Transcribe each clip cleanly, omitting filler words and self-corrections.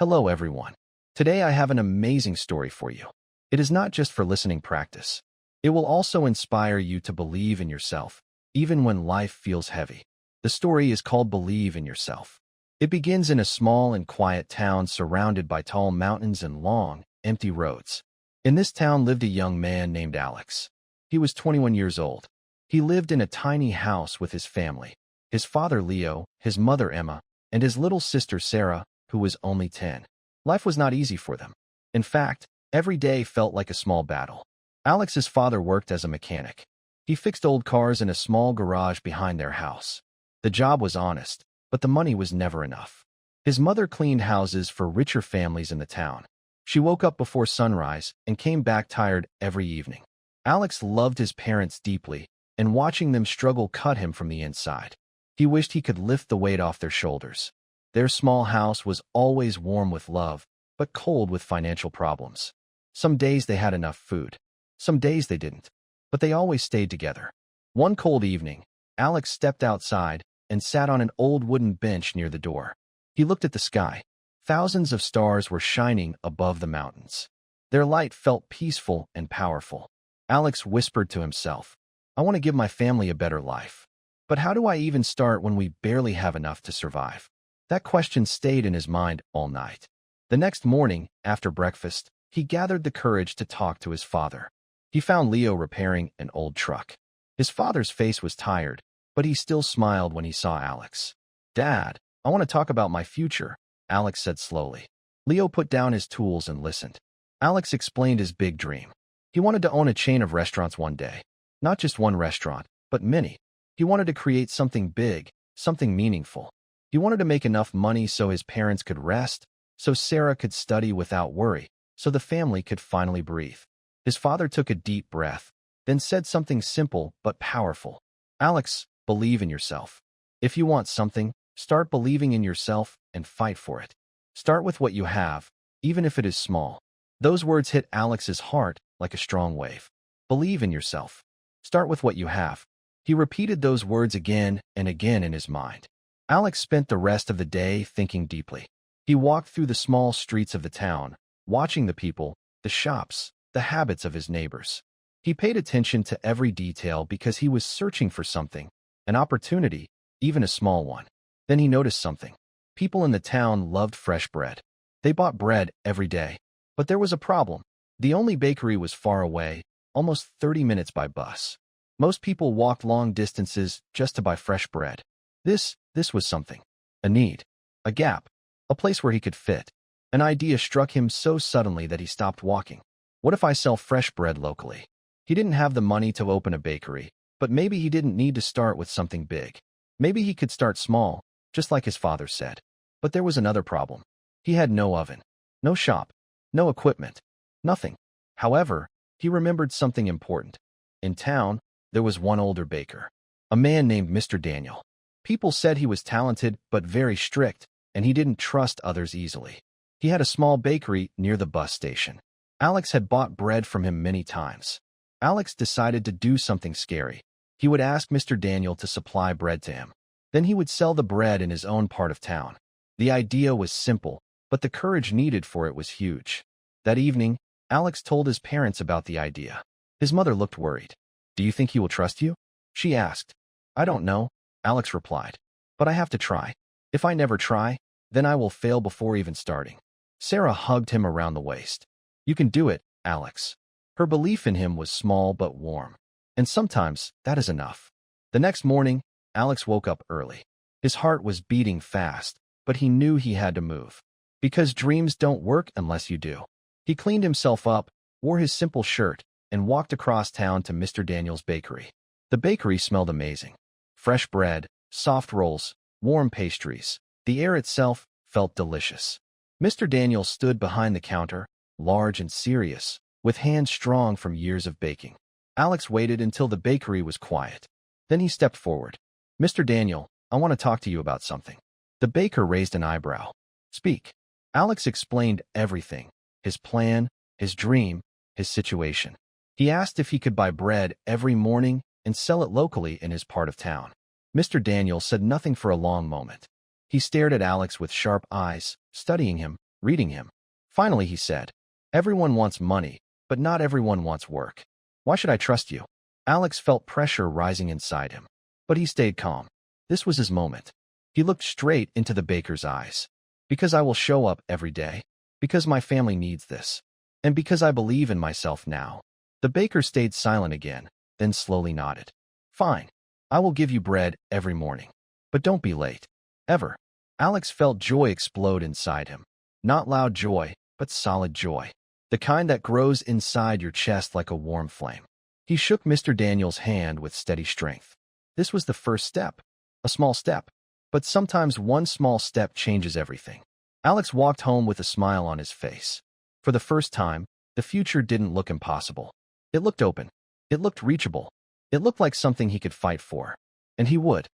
Hello everyone. Today I have an amazing story for you. It is not just for listening practice. It will also inspire you to believe in yourself, even when life feels heavy. The story is called Believe in Yourself. It begins in a small and quiet town surrounded by tall mountains and long, empty roads. In this town lived a young man named Alex. He was 21 years old. He lived in a tiny house with his family, his father Leo, his mother Emma, and his little sister Sarah, who was only 10. Life was not easy for them. In fact, every day felt like a small battle. Alex's father worked as a mechanic. He fixed old cars in a small garage behind their house. The job was honest, but the money was never enough. His mother cleaned houses for richer families in the town. She woke up before sunrise and came back tired every evening. Alex loved his parents deeply, and watching them struggle cut him from the inside. He wished he could lift the weight off their shoulders. Their small house was always warm with love, but cold with financial problems. Some days they had enough food. Some days they didn't. But they always stayed together. One cold evening, Alex stepped outside and sat on an old wooden bench near the door. He looked at the sky. Thousands of stars were shining above the mountains. Their light felt peaceful and powerful. Alex whispered to himself, "I want to give my family a better life. But how do I even start when we barely have enough to survive?" That question stayed in his mind all night. The next morning, after breakfast, he gathered the courage to talk to his father. He found Leo repairing an old truck. His father's face was tired, but he still smiled when he saw Alex. "Dad, I want to talk about my future," Alex said slowly. Leo put down his tools and listened. Alex explained his big dream. He wanted to own a chain of restaurants one day. Not just one restaurant, but many. He wanted to create something big, something meaningful. He wanted to make enough money so his parents could rest, so Sarah could study without worry, so the family could finally breathe. His father took a deep breath, then said something simple but powerful. "Alex, believe in yourself. If you want something, start believing in yourself and fight for it. Start with what you have, even if it is small." Those words hit Alex's heart like a strong wave. Believe in yourself. Start with what you have. He repeated those words again and again in his mind. Alex spent the rest of the day thinking deeply. He walked through the small streets of the town, watching the people, the shops, the habits of his neighbors. He paid attention to every detail because he was searching for something, an opportunity, even a small one. Then he noticed something. People in the town loved fresh bread. They bought bread every day. But there was a problem. The only bakery was far away, almost 30 minutes by bus. Most people walked long distances just to buy fresh bread. This was something. A need. A gap. A place where he could fit. An idea struck him so suddenly that he stopped walking. What if I sell fresh bread locally? He didn't have the money to open a bakery, but maybe he didn't need to start with something big. Maybe he could start small, just like his father said. But there was another problem. He had no oven, no shop, no equipment, nothing. However, he remembered something important. In town, there was one older baker, a man named Mr. Daniel. People said he was talented but very strict, and he didn't trust others easily. He had a small bakery near the bus station. Alex had bought bread from him many times. Alex decided to do something scary. He would ask Mr. Daniel to supply bread to him. Then he would sell the bread in his own part of town. The idea was simple, but the courage needed for it was huge. That evening, Alex told his parents about the idea. His mother looked worried. "Do you think he will trust you?" she asked. "I don't know," Alex replied. "But I have to try. If I never try, then I will fail before even starting." Sarah hugged him around the waist. "You can do it, Alex." Her belief in him was small but warm. And sometimes that is enough. The next morning, Alex woke up early. His heart was beating fast, but he knew he had to move. Because dreams don't work unless you do. He cleaned himself up, wore his simple shirt, and walked across town to Mr. Daniel's bakery. The bakery smelled amazing. Fresh bread, soft rolls, warm pastries. The air itself felt delicious. Mr. Daniel stood behind the counter, large and serious, with hands strong from years of baking. Alex waited until the bakery was quiet. Then he stepped forward. "Mr. Daniel, I want to talk to you about something." The baker raised an eyebrow. "Speak." Alex explained everything, his plan, his dream, his situation. He asked if he could buy bread every morning and sell it locally in his part of town. Mr. Daniel said nothing for a long moment. He stared at Alex with sharp eyes, studying him, reading him. Finally, he said, "Everyone wants money, but not everyone wants work. Why should I trust you?" Alex felt pressure rising inside him, but he stayed calm. This was his moment. He looked straight into the baker's eyes. "Because I will show up every day. Because my family needs this. And because I believe in myself now." The baker stayed silent again, then slowly nodded. "Fine. I will give you bread every morning. But don't be late. Ever." Alex felt joy explode inside him. Not loud joy, but solid joy. The kind that grows inside your chest like a warm flame. He shook Mr. Daniel's hand with steady strength. This was the first step. A small step. But sometimes one small step changes everything. Alex walked home with a smile on his face. For the first time, the future didn't look impossible. It looked open. It looked reachable. It looked like something he could fight for. And he would.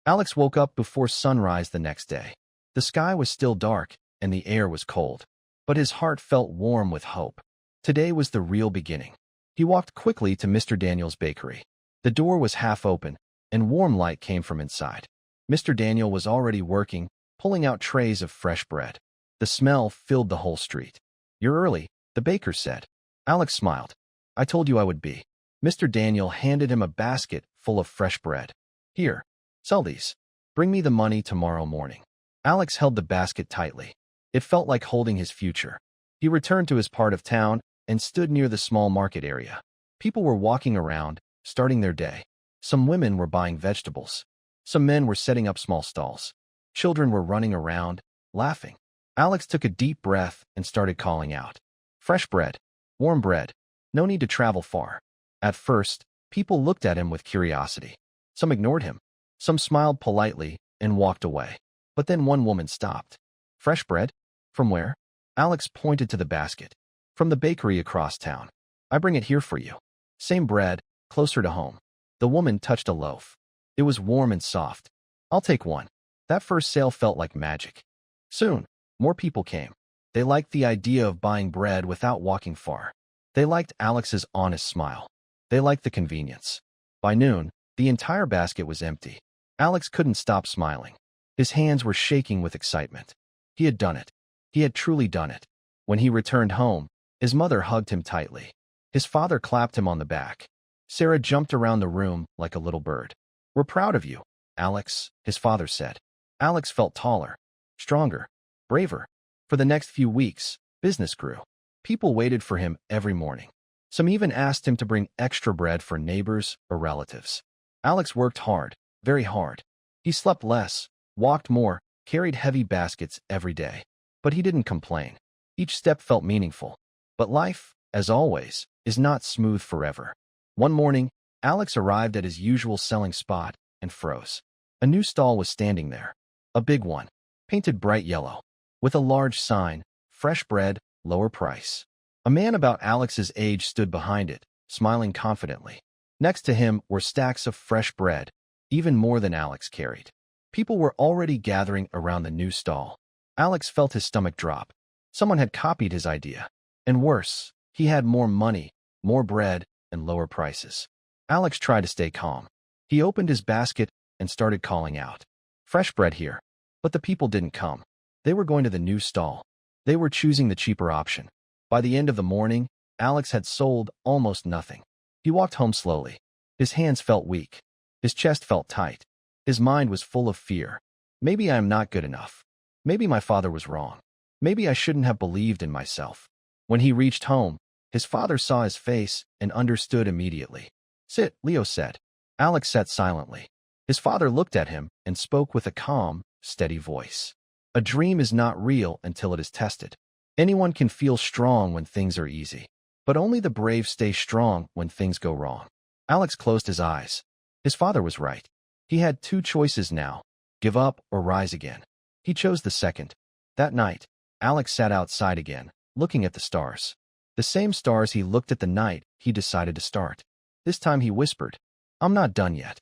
Alex woke up before sunrise the next day. The sky was still dark, and the air was cold. But his heart felt warm with hope. Today was the real beginning. He walked quickly to Mr. Daniel's bakery. The door was half open, and warm light came from inside. Mr. Daniel was already working, pulling out trays of fresh bread. The smell filled the whole street. "You're early," the baker said. Alex smiled. "I told you I would be." Mr. Daniel handed him a basket full of fresh bread. "Here, sell these. Bring me the money tomorrow morning." Alex held the basket tightly. It felt like holding his future. He returned to his part of town and stood near the small market area. People were walking around, starting their day. Some women were buying vegetables. Some men were setting up small stalls. Children were running around, laughing. Alex took a deep breath and started calling out. "Fresh bread. Warm bread. No need to travel far." At first, people looked at him with curiosity. Some ignored him. Some smiled politely and walked away. But then one woman stopped. "Fresh bread? From where?" Alex pointed to the basket. "From the bakery across town. I bring it here for you. Same bread, closer to home." The woman touched a loaf. It was warm and soft. "I'll take one." That first sale felt like magic. Soon, more people came. They liked the idea of buying bread without walking far. They liked Alex's honest smile. They liked the convenience. By noon, the entire basket was empty. Alex couldn't stop smiling. His hands were shaking with excitement. He had done it. He had truly done it. When he returned home, his mother hugged him tightly. His father clapped him on the back. Sarah jumped around the room like a little bird. "We're proud of you, Alex," his father said. Alex felt taller, stronger, braver. For the next few weeks, business grew. People waited for him every morning. Some even asked him to bring extra bread for neighbors or relatives. Alex worked hard, very hard. He slept less, walked more, carried heavy baskets every day. But he didn't complain. Each step felt meaningful. But life, as always, is not smooth forever. One morning, Alex arrived at his usual selling spot and froze. A new stall was standing there. A big one, painted bright yellow, with a large sign, "Fresh bread, lower price." A man about Alex's age stood behind it, smiling confidently. Next to him were stacks of fresh bread, even more than Alex carried. People were already gathering around the new stall. Alex felt his stomach drop. Someone had copied his idea. And worse, he had more money, more bread, and lower prices. Alex tried to stay calm. He opened his basket and started calling out, "Fresh bread here." But the people didn't come. They were going to the new stall. They were choosing the cheaper option. By the end of the morning, Alex had sold almost nothing. He walked home slowly. His hands felt weak. His chest felt tight. His mind was full of fear. Maybe I am not good enough. Maybe my father was wrong. Maybe I shouldn't have believed in myself. When he reached home, his father saw his face and understood immediately. "Sit," Leo said. Alex sat silently. His father looked at him and spoke with a calm, steady voice. "A dream is not real until it is tested. Anyone can feel strong when things are easy, but only the brave stay strong when things go wrong." Alex closed his eyes. His father was right. He had two choices now, give up or rise again. He chose the second. That night, Alex sat outside again, looking at the stars. The same stars he looked at the night he decided to start. This time he whispered, "I'm not done yet."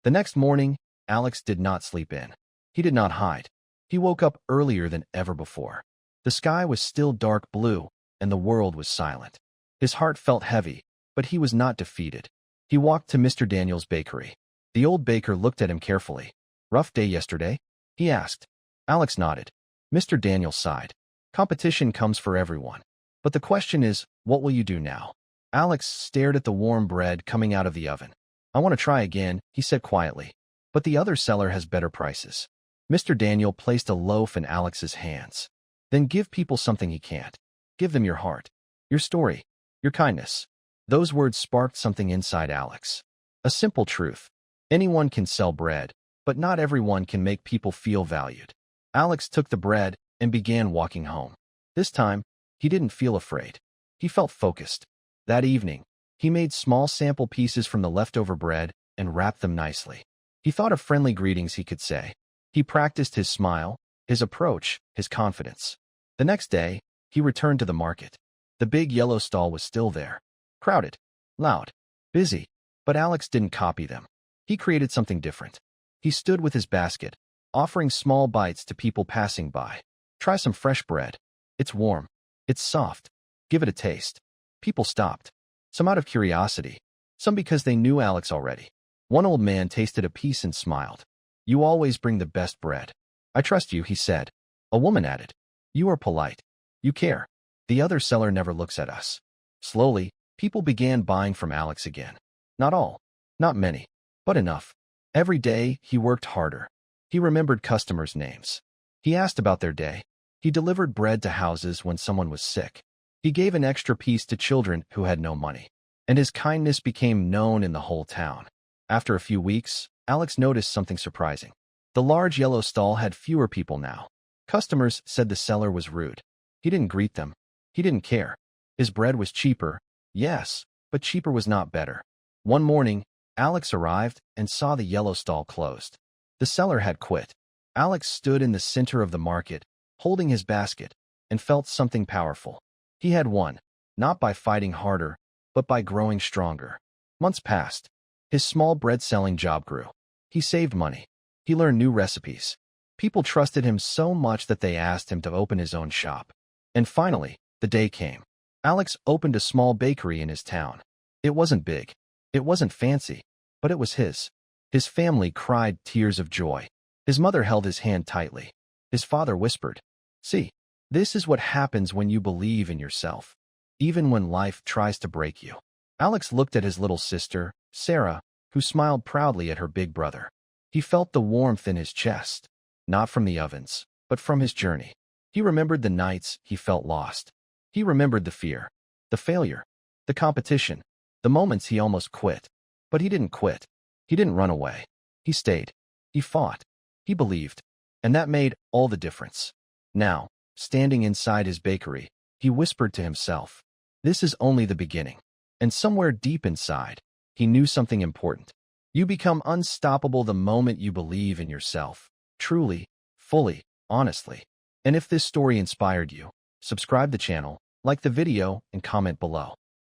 The next morning, Alex did not sleep in. He did not hide. He woke up earlier than ever before. The sky was still dark blue, and the world was silent. His heart felt heavy, but he was not defeated. He walked to Mr. Daniel's bakery. The old baker looked at him carefully. "Rough day yesterday?" he asked. Alex nodded. Mr. Daniel sighed. Competition comes for everyone. But the question is, what will you do now? Alex stared at the warm bread coming out of the oven. I want to try again, he said quietly. But the other seller has better prices. Mr. Daniel placed a loaf in Alex's hands. Then give people something he can't. Give them your heart, your story, your kindness. Those words sparked something inside Alex. A simple truth. Anyone can sell bread, but not everyone can make people feel valued. Alex took the bread and began walking home. This time, he didn't feel afraid. He felt focused. That evening, he made small sample pieces from the leftover bread and wrapped them nicely. He thought of friendly greetings he could say. He practiced his smile, his approach, his confidence. The next day, he returned to the market. The big yellow stall was still there. Crowded, loud, busy. But Alex didn't copy them. He created something different. He stood with his basket, offering small bites to people passing by. Try some fresh bread. It's warm. It's soft. Give it a taste. People stopped. Some out of curiosity. Some because they knew Alex already. One old man tasted a piece and smiled. You always bring the best bread. I trust you, he said. A woman added. You are polite. You care. The other seller never looks at us. Slowly, people began buying from Alex again. Not all. Not many. But enough. Every day, he worked harder. He remembered customers' names. He asked about their day. He delivered bread to houses when someone was sick. He gave an extra piece to children who had no money. And his kindness became known in the whole town. After a few weeks, Alex noticed something surprising. The large yellow stall had fewer people now. Customers said the seller was rude. He didn't greet them. He didn't care. His bread was cheaper, yes, but cheaper was not better. One morning, Alex arrived and saw the yellow stall closed. The seller had quit. Alex stood in the center of the market, holding his basket, and felt something powerful. He had won, not by fighting harder, but by growing stronger. Months passed. His small bread-selling job grew. He saved money. He learned new recipes. People trusted him so much that they asked him to open his own shop. And finally, the day came. Alex opened a small bakery in his town. It wasn't big. It wasn't fancy, but it was his. His family cried tears of joy. His mother held his hand tightly. His father whispered, "See, this is what happens when you believe in yourself, even when life tries to break you." Alex looked at his little sister, Sarah, who smiled proudly at her big brother. He felt the warmth in his chest, not from the ovens, but from his journey. He remembered the nights he felt lost. He remembered the fear, the failure, the competition, the moments he almost quit. But he didn't quit. He didn't run away. He stayed. He fought. He believed. And that made all the difference. Now, standing inside his bakery, he whispered to himself, "This is only the beginning." And somewhere deep inside, he knew something important. You become unstoppable the moment you believe in yourself, truly, fully, honestly. And if this story inspired you, subscribe the channel, like the video, and comment below.